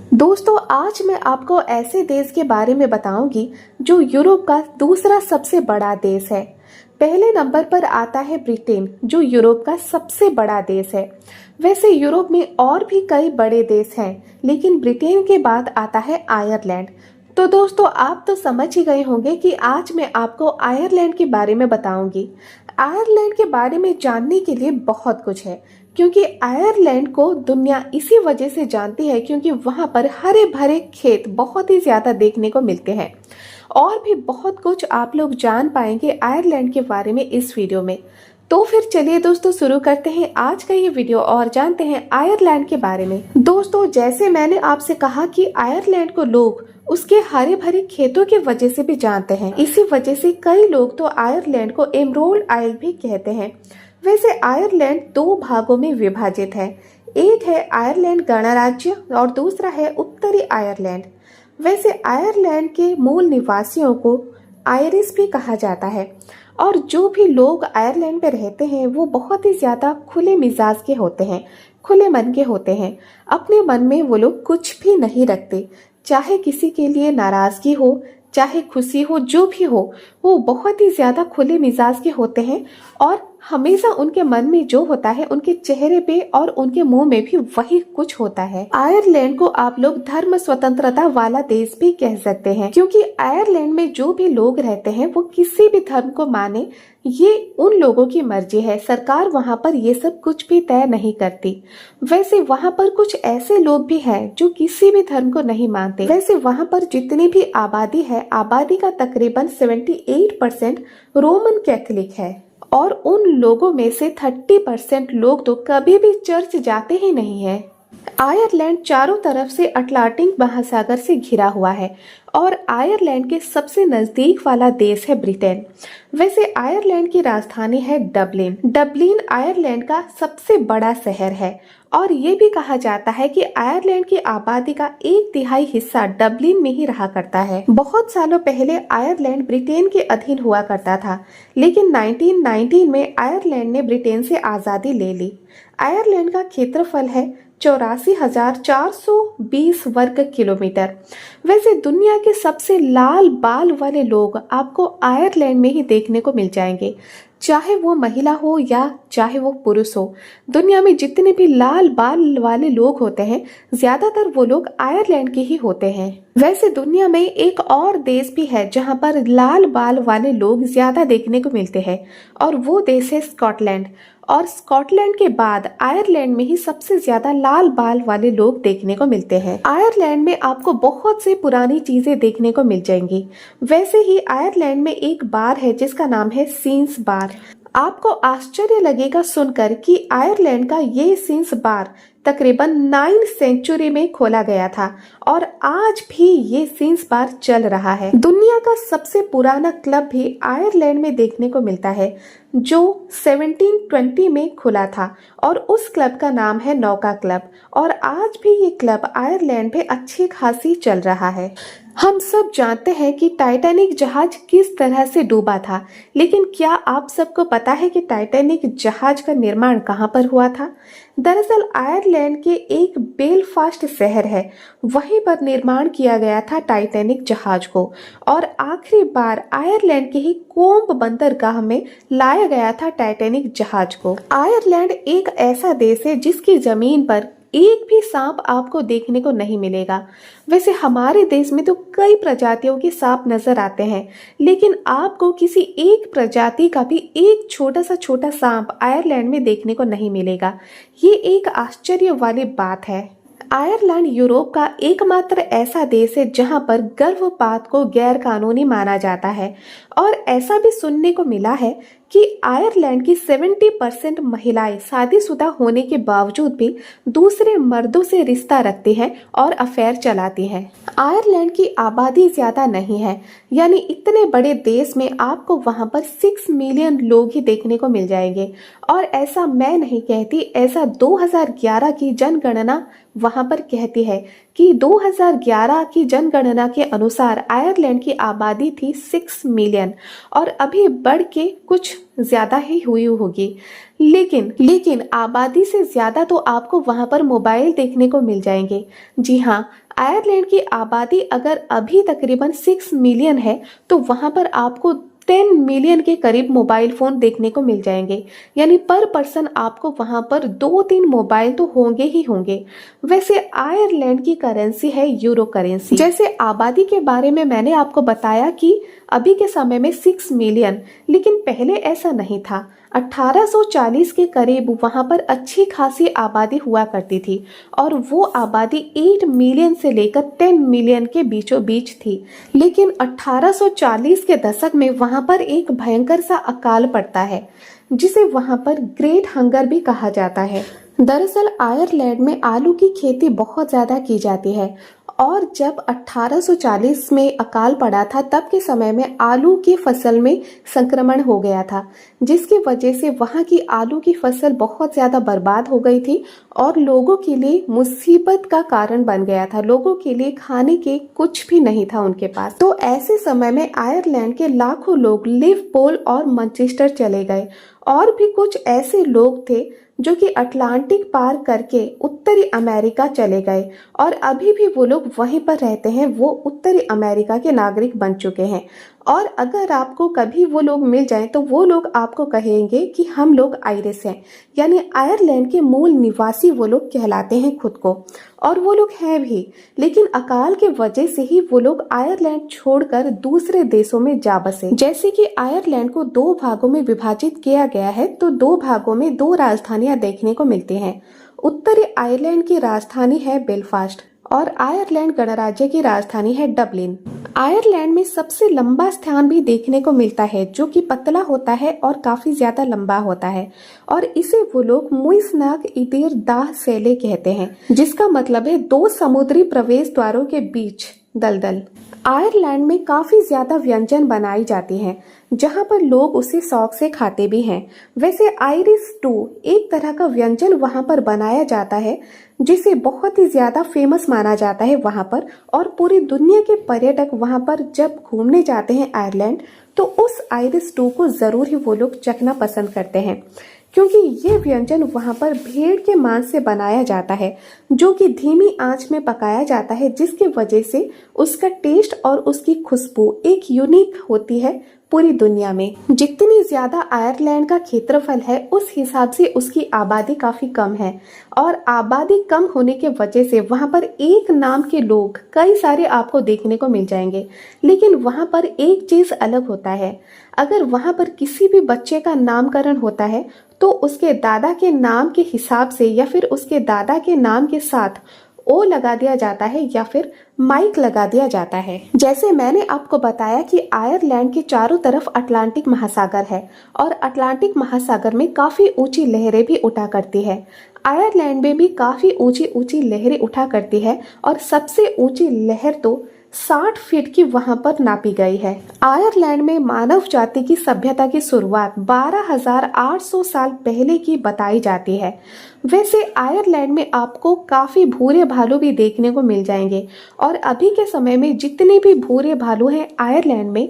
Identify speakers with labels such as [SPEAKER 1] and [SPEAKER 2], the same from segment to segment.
[SPEAKER 1] दोस्तों, आज मैं आपको ऐसे देश के बारे में बताऊंगी जो यूरोप का दूसरा सबसे बड़ा देश है। पहले नंबर पर आता है ब्रिटेन, जो यूरोप का सबसे बड़ा देश है। वैसे यूरोप में और भी कई बड़े देश हैं, लेकिन ब्रिटेन के बाद आता है आयरलैंड। तो दोस्तों, आप तो समझ ही गए होंगे कि आज मैं आपको आयरलैंड के बारे में बताऊंगी। आयरलैंड के बारे में जानने के लिए बहुत कुछ है, क्योंकि आयरलैंड को दुनिया इसी वजह से जानती है क्योंकि वहां पर हरे भरे खेत बहुत ही ज्यादा देखने को मिलते हैं। और भी बहुत कुछ आप लोग जान पाएंगे आयरलैंड के बारे में इस वीडियो में। तो फिर चलिए दोस्तों, शुरू करते हैं आज का ये वीडियो और जानते हैं आयरलैंड के बारे में। दोस्तों, जैसे मैंने आपसे कहा कि आयरलैंड को लोग उसके हरे भरे खेतों की वजह से भी जानते हैं। इसी वजह से कई लोग तो आयरलैंड को एमरोल्ड आइल भी कहते हैं। वैसे आयरलैंड दो भागों में विभाजित है। एक है आयरलैंड गणराज्य और दूसरा है उत्तरी आयरलैंड। वैसे आयरलैंड के मूल निवासियों को आयरिश भी कहा जाता है, और जो भी लोग आयरलैंड में रहते हैं वो बहुत ही ज्यादा खुले मिजाज के होते हैं, खुले मन के होते हैं। अपने मन में वो लोग कुछ भी नहीं रखते, चाहे किसी के लिए नाराजगी हो चाहे खुशी हो, जो भी हो, वो बहुत ही ज्यादा खुले मिजाज के होते हैं। और हमेशा उनके मन में जो होता है उनके चेहरे पे और उनके मुंह में भी वही कुछ होता है। आयरलैंड को आप लोग धर्म स्वतंत्रता वाला देश भी कह सकते हैं, क्योंकि आयरलैंड में जो भी लोग रहते हैं वो किसी भी धर्म को माने, ये उन लोगों की मर्जी है। सरकार वहां पर ये सब कुछ भी तय नहीं करती। वैसे वहां पर कुछ ऐसे लोग भी हैं जो किसी भी धर्म को नहीं मानते। वैसे वहां पर जितनी भी आबादी है, आबादी का तकरीबन 78% रोमन कैथोलिक है, और उन लोगों में से 30% लोग तो कभी भी चर्च जाते ही नहीं है। आयरलैंड चारों तरफ से अटलांटिक महासागर से घिरा हुआ है, और आयरलैंड के सबसे नजदीक वाला देश है ब्रिटेन। वैसे आयरलैंड की राजधानी है डबलिन। डबलिन आयरलैंड का सबसे बड़ा शहर है, और ये भी कहा जाता है कि आयरलैंड की आबादी का 1/3 हिस्सा डबलिन में ही रहा करता है। बहुत सालों पहले आयरलैंड ब्रिटेन के अधीन हुआ करता था, लेकिन 1919 में आयरलैंड ने ब्रिटेन से आजादी ले ली। आयरलैंड का क्षेत्रफल है 84,420 वर्ग किलोमीटर। वैसे दुनिया के सबसे लाल बाल वाले लोग आपको आयरलैंड में ही देखने को मिल जाएंगे, चाहे वो महिला हो या चाहे वो पुरुष हो। दुनिया में जितने भी लाल बाल वाले लोग होते हैं, ज्यादातर वो लोग आयरलैंड के ही होते हैं। वैसे दुनिया में एक और देश भी है जहां पर लाल बाल वाले लोग ज्यादा देखने को मिलते हैं, और वो देश है स्कॉटलैंड। और स्कॉटलैंड के बाद आयरलैंड में ही सबसे ज्यादा लाल बाल वाले लोग देखने को मिलते हैं। आयरलैंड में आपको बहुत से पुरानी चीजें देखने को मिल जाएंगी। वैसे ही आयरलैंड में एक बार है जिसका नाम है सीन्स बार। आपको आश्चर्य लगेगा सुनकर कि आयरलैंड का ये सीन्स बार तकरीबन 9वीं सेंचुरी में खोला गया था, और आज भी ये सीन्स बार चल रहा है। दुनिया का सबसे पुराना क्लब भी आयरलैंड में देखने को मिलता है, जो 1720 में खुला था, और उस क्लब का नाम है नौका क्लब। और आज भी ये क्लब आयरलैंड में अच्छी खासी चल रहा है। हम सब जानते हैं कि टाइटैनिक जहाज किस तरह से डूबा था, लेकिन क्या आप सबको पता है कि टाइटैनिक जहाज का निर्माण कहां पर हुआ था? दरअसल आयरलैंड के एक बेलफास्ट शहर है, वहीं पर निर्माण किया गया था टाइटैनिक जहाज को, और आखिरी बार आयरलैंड के ही कोम्ब बंदरगाह में लाया गया था टाइटैनिक जहाज को। आयरलैंड एक ऐसा देश है जिसकी जमीन पर एक भी सांप आपको देखने को नहीं मिलेगा। वैसे हमारे देश में तो कई प्रजातियों के सांप नजर आते हैं, लेकिन आपको किसी एक प्रजाति का भी एक छोटा सा सांप आयरलैंड में देखने को नहीं मिलेगा। ये एक आश्चर्य वाली बात है। आयरलैंड यूरोप का एकमात्र ऐसा देश है जहां पर गर्भपात को गैर कानूनी माना जाता है, और ऐसा भी सुनने को मिला है कि आयरलैंड की 70% महिलाएं शादीशुदा होने के बावजूद भी दूसरे मर्दों से रिश्ता रखती हैं और अफेयर चलाती हैं। आयरलैंड की आबादी ज्यादा नहीं है, यानी इतने बड़े देश में आपको वहां पर 6 मिलियन लोग ही देखने को मिल जाएंगे। और ऐसा मैं नहीं कहती, ऐसा 2011 की जनगणना वहां पर कहती है कि 2011 की जनगणना के अनुसार आयरलैंड की आबादी थी 6 मिलियन, और अभी बढ़ के कुछ ज्यादा ही हुई होगी। लेकिन आबादी से ज्यादा तो आपको वहां पर मोबाइल देखने को मिल जाएंगे। जी हाँ, आयरलैंड की आबादी अगर अभी तकरीबन 6 मिलियन है तो वहां पर आपको 10 मिलियन के करीब मोबाइल फोन देखने को मिल जाएंगे। यानी पर पर्सन आपको वहां पर 2-3 मोबाइल तो होंगे ही होंगे। वैसे आयरलैंड की करेंसी है यूरो करेंसी। जैसे आबादी के बारे में मैंने आपको बताया कि अभी के समय में 6 मिलियन, लेकिन पहले ऐसा नहीं था। 1840 के करीब वहां पर अच्छी खासी आबादी हुआ करती थी और वो आबादी 8 मिलियन से लेकर 10 मिलियन के बीचों बीच थी। लेकिन 1840 के दशक में वहां पर एक भयंकर सा अकाल पड़ता है जिसे वहां पर ग्रेट हंगर भी कहा जाता है। दरअसल आयरलैंड में आलू की खेती बहुत ज्यादा की जाती है और जब 1840 में अकाल पड़ा था तब के समय में आलू की फसल में संक्रमण हो गया था, जिसकी वजह से वहां की आलू की फसल बहुत ज्यादा बर्बाद हो गई थी और लोगों के लिए मुसीबत का कारण बन गया था। लोगों के लिए खाने के कुछ भी नहीं था उनके पास। तो ऐसे समय में आयरलैंड के लाखों लोग लिवरपूल और मैनचेस्टर चले गए और भी कुछ ऐसे लोग थे जो कि अटलांटिक पार करके उत्तरी अमेरिका चले गए और अभी भी वो लोग वहीं पर रहते हैं। वो उत्तरी अमेरिका के नागरिक बन चुके हैं और अगर आपको कभी वो लोग मिल जाएं तो वो लोग आपको कहेंगे कि हम लोग आयरिश हैं, यानी आयरलैंड के मूल निवासी वो लोग कहलाते हैं खुद को, और वो लोग हैं भी। लेकिन अकाल के वजह से ही वो लोग आयरलैंड छोड़कर दूसरे देशों में जा बसे। जैसे कि आयरलैंड को 2 भागों में विभाजित किया गया है तो 2 भागों में 2 राजधानियां देखने को मिलती हैं। उत्तरी आयरलैंड की राजधानी है बेलफास्ट और आयरलैंड गणराज्य की राजधानी है डबलिन। आयरलैंड में सबसे लंबा स्थान भी देखने को मिलता है जो कि पतला होता है और काफी ज्यादा लंबा होता है और इसे वो लोग मुइसनाक इदेर दाह सेले कहते हैं, जिसका मतलब है 2 समुद्री प्रवेश द्वारों के बीच दलदल। आयरलैंड में काफी ज्यादा व्यंजन बनाई जाती हैं जहां पर लोग उसे शौक से खाते भी हैं। वैसे आयरिश स्टू एक तरह का व्यंजन वहां पर बनाया जाता है जिसे बहुत ही ज्यादा फेमस माना जाता है वहां पर, और पूरी दुनिया के पर्यटक वहां पर जब घूमने जाते हैं आयरलैंड तो उस आयरिश स्टू को जरूर ही वो लोग चखना पसंद करते हैं, क्योंकि ये व्यंजन वहां पर भेड़ के मांस से बनाया जाता है जो कि धीमी आंच में पकाया जाता है, जिसकी वजह से उसका टेस्ट और उसकी खुशबू एक यूनिक होती है पूरी दुनिया में। जितनी ज्यादा आयरलैंड का क्षेत्रफल है उस हिसाब से उसकी आबादी काफी कम है और आबादी कम होने के वजह से वहां पर एक नाम के लोग कई सारे आपको देखने को मिल जाएंगे। लेकिन वहां पर एक चीज अलग होता है, अगर वहां पर किसी भी बच्चे का नामकरण होता है तो उसके दादा के नाम के हिसाब से या फिर उसके दादा के नाम के साथ ओ लगा दिया जाता है या फिर माइक लगा दिया जाता है। जैसे मैंने आपको बताया कि आयरलैंड के चारों तरफ अटलांटिक महासागर है और अटलांटिक महासागर में काफी ऊंची लहरें भी उठा करती है। आयरलैंड में भी काफी ऊंची ऊंची लहरें उठा करती है और सबसे ऊंची लहर तो 60 फीट की वहां पर नापी गई है। आयरलैंड में मानव जाति की सभ्यता की शुरुआत 12,800 साल पहले की बताई जाती है। वैसे आयरलैंड में आपको काफी भूरे भालू भी देखने को मिल जाएंगे और अभी के समय में जितने भी भूरे भालू हैं आयरलैंड में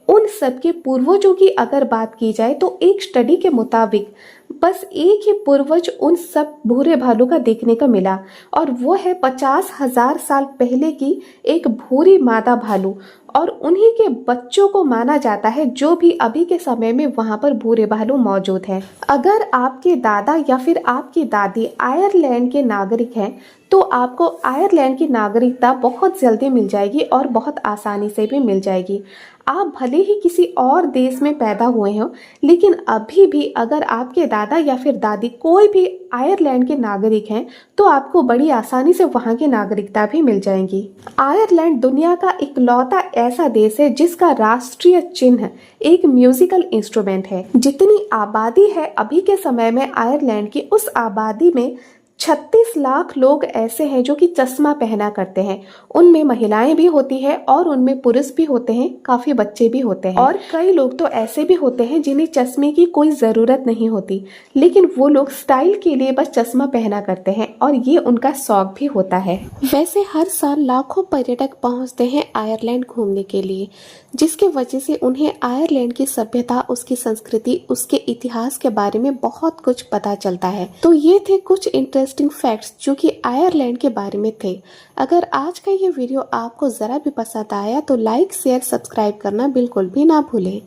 [SPEAKER 1] उन सब के पूर्वजों की अगर बात की जाए तो एक स्टडी के मुताबिक बस एक ही पूर्वज उन सब भूरे भालू का देखने को मिला और वो है 50,000 साल पहले की एक भूरी मादा भालू और उन्हीं के बच्चों को माना जाता है जो भी अभी के समय में वहां पर भूरे भालू मौजूद हैं। अगर आपके दादा या फिर आपकी दादी आयरलैंड के नागरिक हैं तो आपको आयरलैंड की नागरिकता बहुत जल्दी मिल जाएगी और बहुत आसानी से भी मिल जाएगी। आप भले ही किसी और देश में पैदा हुए हो लेकिन अभी भी अगर आपके दादा या फिर दादी कोई भी आयरलैंड के नागरिक हैं तो आपको बड़ी आसानी से वहां की नागरिकता भी मिल जाएगी। आयरलैंड दुनिया का इकलौता ऐसा देश है जिसका राष्ट्रीय चिन्ह एक म्यूजिकल इंस्ट्रूमेंट है। जितनी आबादी है अभी के समय में आयरलैंड की, उस आबादी में 36 लाख लोग ऐसे हैं जो कि चश्मा पहना करते हैं। उनमें महिलाएं भी होती है और उनमें पुरुष भी होते हैं, काफी बच्चे भी होते हैं और कई लोग तो ऐसे भी होते हैं जिन्हें चश्मे की कोई जरूरत नहीं होती लेकिन वो लोग स्टाइल के लिए बस चश्मा पहना करते हैं और ये उनका शौक भी होता है। वैसे हर साल लाखों पर्यटक पहुंचते हैं आयरलैंड घूमने के लिए, जिसके वजह से उन्हें आयरलैंड की सभ्यता, उसकी संस्कृति, उसके इतिहास के बारे में बहुत कुछ पता चलता है। तो ये थे कुछ इंटरेस्टिंग इंटरेस्टिंग फैक्ट्स जो कि आयरलैंड के बारे में थे। अगर आज का ये वीडियो आपको ज़रा भी पसंद आया तो लाइक शेयर सब्सक्राइब करना बिल्कुल भी ना भूलें।